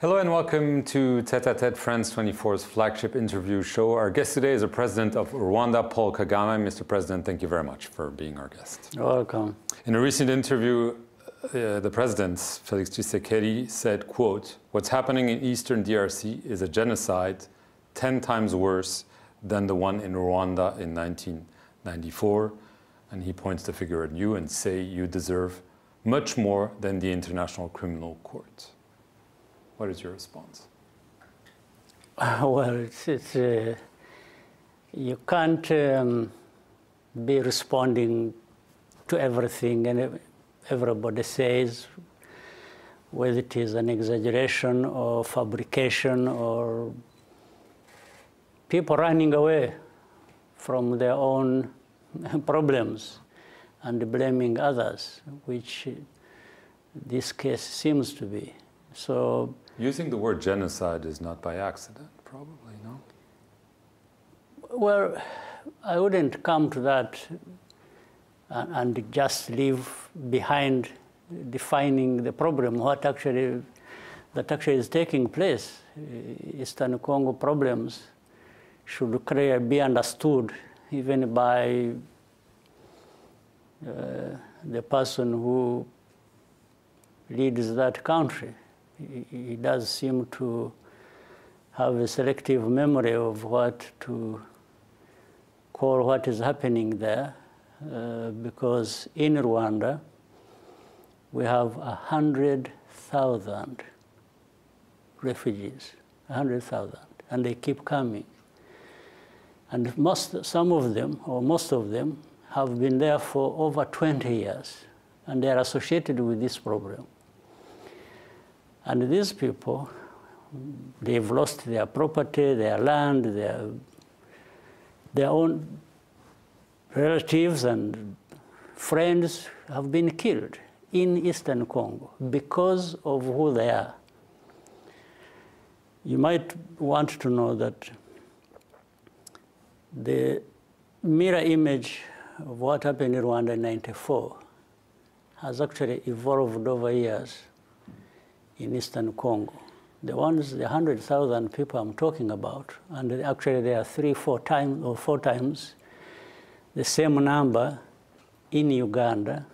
Hello and welcome to Tête-à-Tête France 24's flagship interview show. Our guest today is the President of Rwanda, Paul Kagame. Mr. President, thank you very much for being our guest. You're welcome. In a recent interview, the President, Felix Tshisekedi, said, quote, "What's happening in Eastern DRC is a genocide 10 times worse than the one in Rwanda in 1994. And he points the figure at you and say you deserve much more than the International Criminal Court." What is your response? Well, you can't be responding to everything and everybody says, whether it is an exaggeration or fabrication or people running away from their own problems and blaming others, which this case seems to be. So, using the word genocide is not by accident, probably, no? Well, I wouldn't come to that and just leave behind defining the problem, that actually is taking place. Eastern Congo problems should be understood even by the person who leads that country. He does seem to have a selective memory of what to call what is happening there, because in Rwanda, we have 100,000 refugees, 100,000, and they keep coming. And some of them, or most of them, have been there for over 20 years, and they are associated with this problem. And these people, they've lost their property, their land, their own relatives and friends have been killed in Eastern Congo because of who they are. You might want to know that the mirror image of what happened in Rwanda in '94 has actually evolved over years in Eastern Congo. The 100,000 people I'm talking about, and actually there are 4 times the same number in Uganda,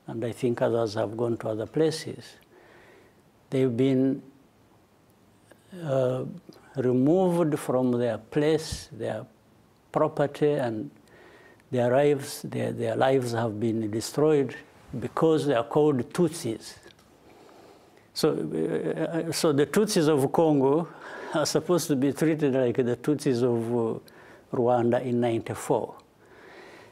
and I think others have gone to other places. They've been removed from their place, their property, and their lives have been destroyed because they are called Tutsis. So the Tutsis of Congo are supposed to be treated like the Tutsis of Rwanda in '94.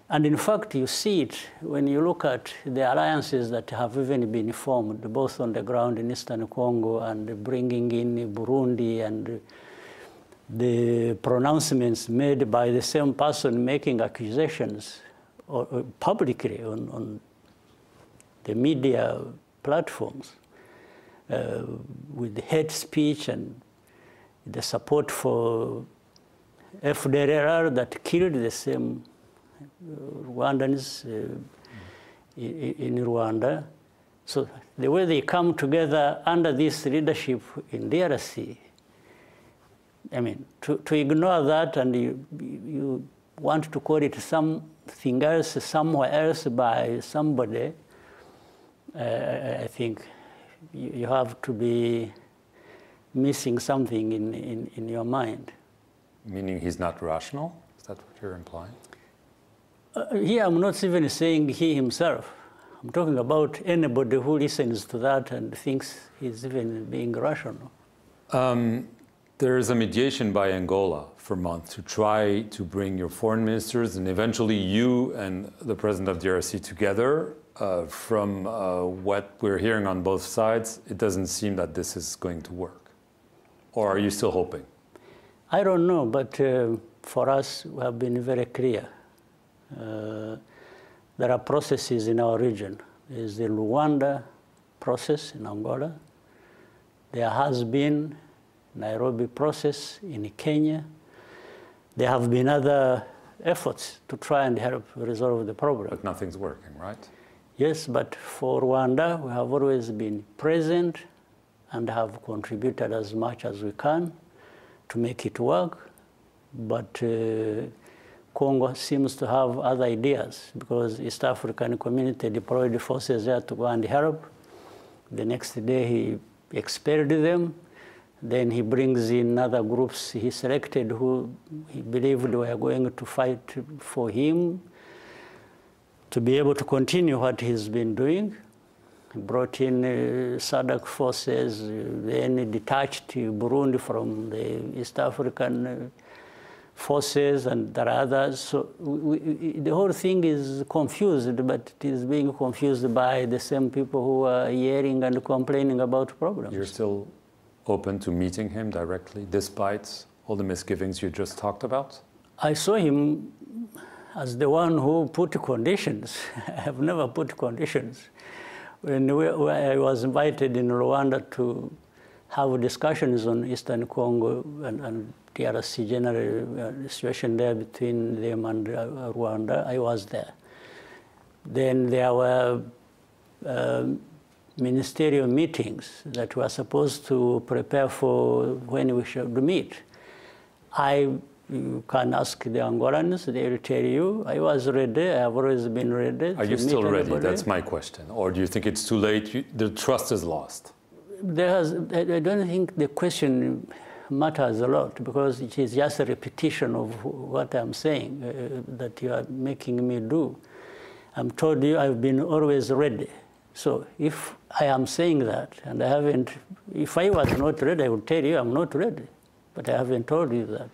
And in fact, you see it when you look at the alliances that have even been formed, both on the ground in Eastern Congo and bringing in Burundi, and the pronouncements made by the same person making accusations publicly on the media platforms. With hate speech and the support for FDLR that killed the same Rwandans in Rwanda. So the way they come together under this leadership in DRC, I mean, to ignore that and you want to call it something else, somewhere else by somebody, I think you have to be missing something in your mind. Meaning he's not rational? Is that what you're implying? Here I'm not even saying he himself. I'm talking about anybody who listens to that and thinks he's even being rational. There is a mediation by Angola for months to try to bring your foreign ministers and eventually you and the President of DRC together. From what we're hearing on both sides, it doesn't seem that this is going to work. Or are you still hoping? I don't know, but for us, we have been very clear. There are processes in our region. There's the Luanda process in Angola. There has been Nairobi process in Kenya. There have been other efforts to try and help resolve the problem. But nothing's working, right? Yes, but for Rwanda, we have always been present and have contributed as much as we can to make it work. But Congo seems to have other ideas, because East African community deployed forces there to go and help. The next day he expelled them. Then he brings in other groups he selected who he believed were going to fight for him to be able to continue what he's been doing. He brought in SADC forces, then detached Burundi from the East African forces, and there are others. So the whole thing is confused, but it is being confused by the same people who are hearing and complaining about problems. You're still open to meeting him directly, despite all the misgivings you just talked about? I saw him as the one who put conditions. I have never put conditions. When I was invited in Rwanda to have discussions on Eastern Congo and DRC general situation there between them and Rwanda, I was there. Then there were ministerial meetings that were supposed to prepare for when we should meet. You can ask the Angolans, they will tell you, I was ready, I have always been ready. Are you still ready? That's my question. Or do you think it's too late, the trust is lost? I don't think the question matters a lot, because it is just a repetition of what I'm saying that you are making me do. I'm told you I've been always ready. So if I am saying that, and I haven't, if I was not ready, I would tell you I'm not ready, but I haven't told you that.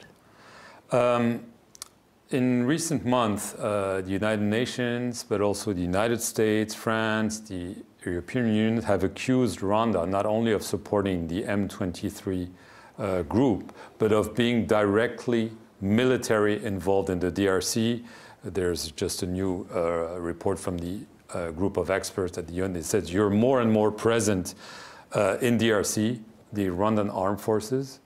In recent months, the United Nations, but also the United States, France, the European Union have accused Rwanda not only of supporting the M23 group, but of being directly military involved in the DRC. There's just a new report from the group of experts at the UN that says you're more and more present in DRC, the Rwandan armed forces.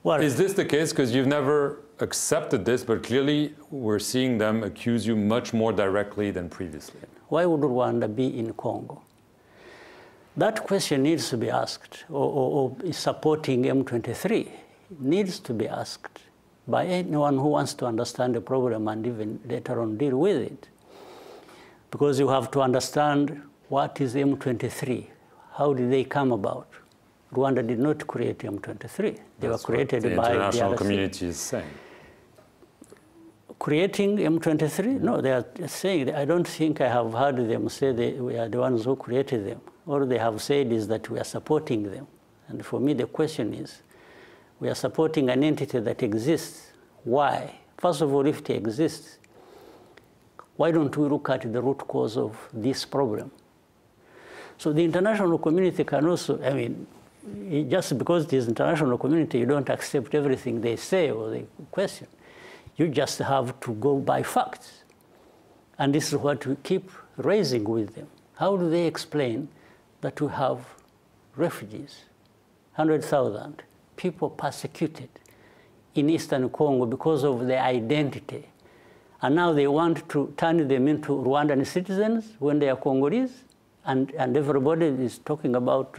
Well, is this the case? Because you've never accepted this, but clearly we're seeing them accuse you much more directly than previously. Why would Rwanda be in Congo? That question needs to be asked, or is supporting M23 needs to be asked by anyone who wants to understand the problem and even later on deal with it. Because you have to understand what is M23, how did they come about? Rwanda did not create M23. They were created by the international community is saying. Creating M23? No, they are saying, I don't think I have heard them say we are the ones who created them. All they have said is that we are supporting them. And for me, the question is, we are supporting an entity that exists. Why? First of all, if it exists, why don't we look at the root cause of this problem? So the international community can also, I mean, just because it is international community, you don't accept everything they say or they question. You just have to go by facts. And this is what we keep raising with them. How do they explain that we have refugees, 100,000 people persecuted in Eastern Congo because of their identity? And now they want to turn them into Rwandan citizens when they are Congolese? And everybody is talking about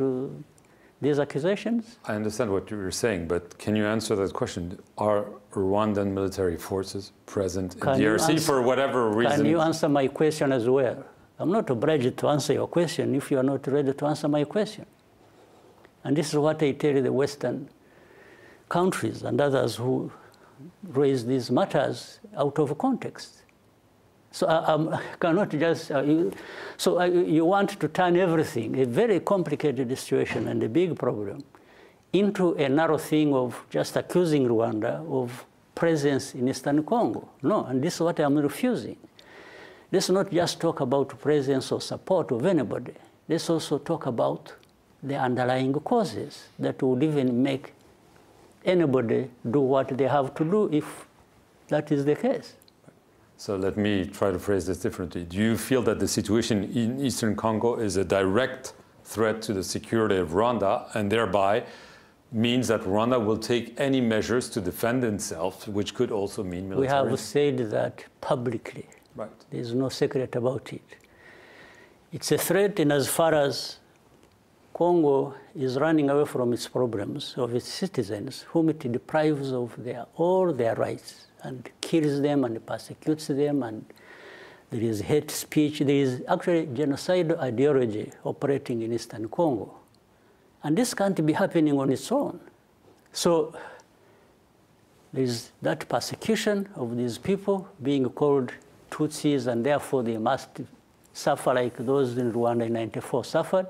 these accusations? I understand what you're saying, but can you answer that question? Are Rwandan military forces present in DRC for whatever reason? Can you answer my question as well? I'm not obliged to answer your question if you are not ready to answer my question. And this is what I tell the Western countries and others who raise these matters out of context. So I cannot just, you want to turn everything, a very complicated situation and a big problem, into a narrow thing of just accusing Rwanda of presence in Eastern Congo. No, and this is what I'm refusing. Let's not just talk about presence or support of anybody. Let's also talk about the underlying causes that would even make anybody do what they have to do if that is the case. So let me try to phrase this differently. Do you feel that the situation in Eastern Congo is a direct threat to the security of Rwanda, and thereby means that Rwanda will take any measures to defend itself, which could also mean military? We have said that publicly. Right. There's no secret about it. It's a threat in as far as Congo is running away from its problems, of its citizens, whom it deprives of all their rights, and kills them and persecutes them, and there is hate speech. There is actually genocidal ideology operating in Eastern Congo. And this can't be happening on its own. So there is that persecution of these people being called Tutsis, and therefore they must suffer like those in Rwanda in '94 suffered.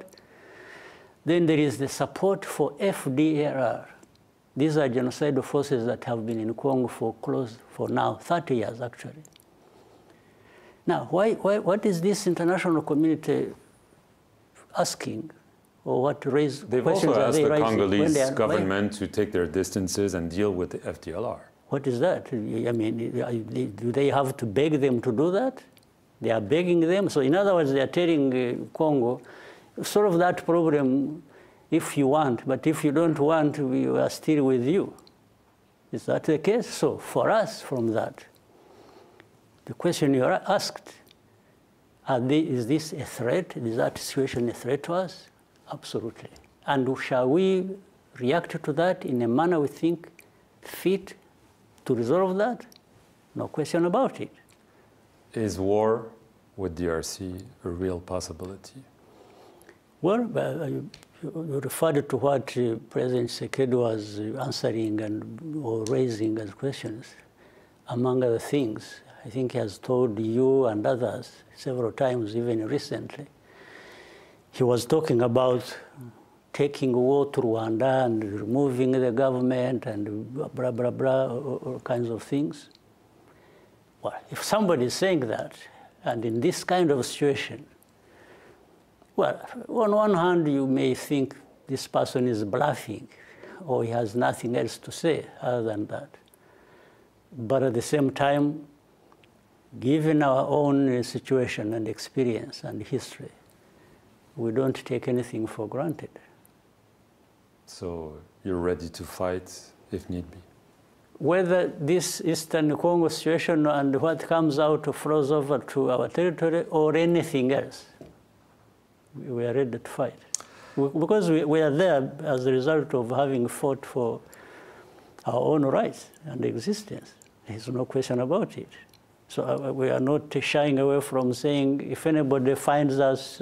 Then there is the support for FDLR. These are genocidal forces that have been in Congo for now 30 years, actually. Now, what is this international community asking? Or what raise They've questions also are asked they the raising Congolese government to take their distances and deal with the FDLR. What is that? I mean, do they have to beg them to do that? They are begging them. So in other words, they are telling Congo, solve that problem if you want, but if you don't want, we are still with you. Is that the case? So for us, from that, the question you are asked, is this a threat? Is that situation a threat to us? Absolutely. And shall we react to that in a manner we think fit to resolve that? No question about it. Is war with DRC a real possibility? Well, you referred to what President Tshisekedi was answering or raising as questions. Among other things, I think he has told you and others several times, even recently. He was talking about taking war to Rwanda and removing the government and blah, blah, blah, all kinds of things. Well, if somebody is saying that, and in this kind of situation, well, on one hand, you may think this person is bluffing or he has nothing else to say other than that. But at the same time, given our own situation and experience and history, we don't take anything for granted. So you're ready to fight if need be? Whether this Eastern Congo situation and what comes out flows over to our territory or anything else, we are ready to fight. Because we are there as a result of having fought for our own rights and existence. There's no question about it. So we are not shying away from saying if anybody finds us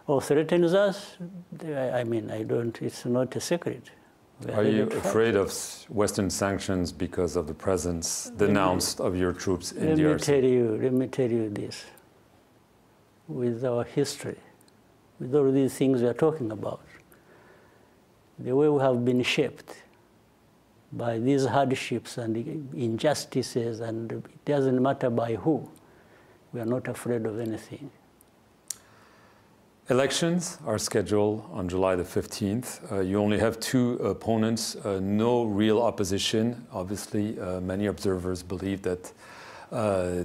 or threatens us, I mean, it's not a secret. Are you afraid of Western sanctions because of the presence denounced of your troops in DRC? Let me tell you this. With our history, with all these things we are talking about, the way we have been shaped by these hardships and injustices, and it doesn't matter by who, we are not afraid of anything. Elections are scheduled on July the 15th. You only have two opponents, no real opposition. Obviously, many observers believe that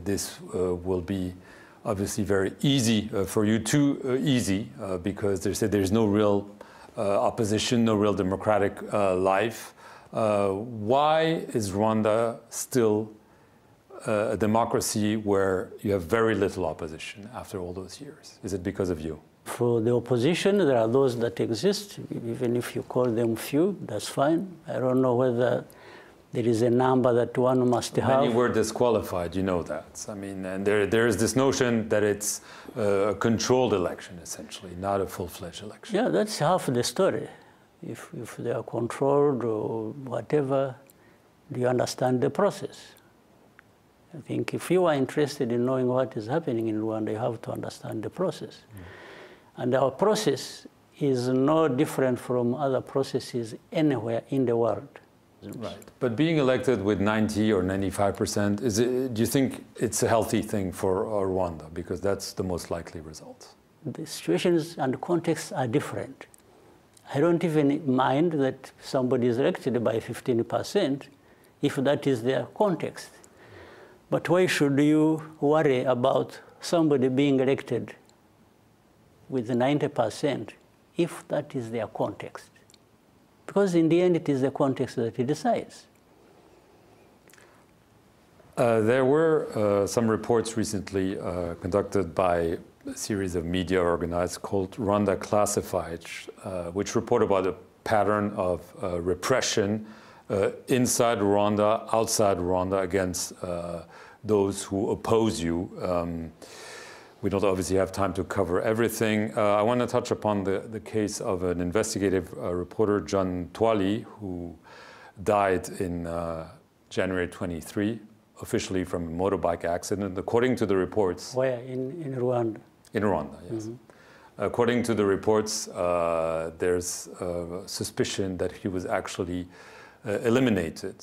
this will be obviously very easy for you, too easy, because they say there's no real opposition, no real democratic life. Why is Rwanda still a democracy where you have very little opposition after all those years? Is it because of you? For the opposition, there are those that exist, even if you call them few, that's fine. I don't know whether there is a number that one must have. Many were disqualified, you know that. I mean, and there is this notion that it's a controlled election, essentially, not a full-fledged election. Yeah, that's half the story. If they are controlled or whatever, do you understand the process? I think if you are interested in knowing what is happening in Rwanda, you have to understand the process. And our process is no different from other processes anywhere in the world. Right. But being elected with 90 or 95%, do you think it's a healthy thing for Rwanda? Because that's the most likely result. The situations and contexts are different. I don't even mind that somebody is elected by 15% if that is their context. But why should you worry about somebody being elected with 90% if that is their context? Because in the end, it is the context that it decides. There were some reports recently conducted by a series of media organized called Rwanda Classified, which report about a pattern of repression inside Rwanda, outside Rwanda, against those who oppose you. We don't obviously have time to cover everything. I want to touch upon the case of an investigative reporter, John Twali, who died in January 23, officially from a motorbike accident, according to the reports. Where? In Rwanda? In Rwanda, yes. Mm-hmm. According to the reports, there's suspicion that he was actually eliminated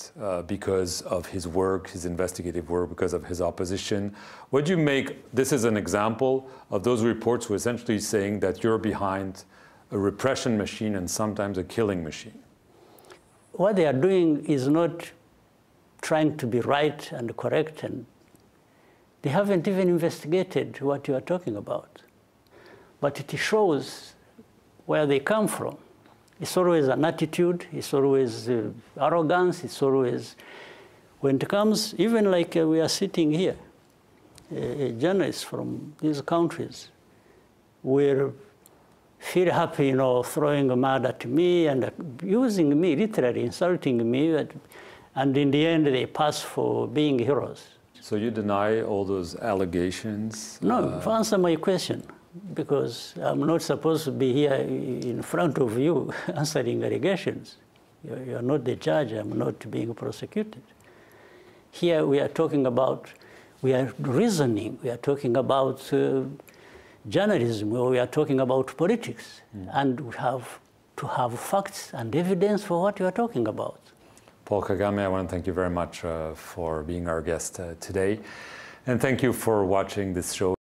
because of his work, his investigative work, because of his opposition. What do you make, this is an example of those reports who are essentially saying that you're behind a repression machine and sometimes a killing machine. What they are doing is not trying to be right and correct, and they haven't even investigated what you are talking about. But it shows where they come from. It's always an attitude, it's always arrogance, it's always, when it comes, even like we are sitting here, journalists from these countries will feel happy, throwing mud at me and using me, literally insulting me, and in the end they pass for being heroes. So you deny all those allegations? No, answer my question. Because I'm not supposed to be here in front of you answering allegations. You're not the judge, I'm not being prosecuted. Here we are talking about, we are reasoning, we are talking about journalism, we are talking about politics, and we have to have facts and evidence for what you are talking about. Paul Kagame, I want to thank you very much for being our guest today, and thank you for watching this show.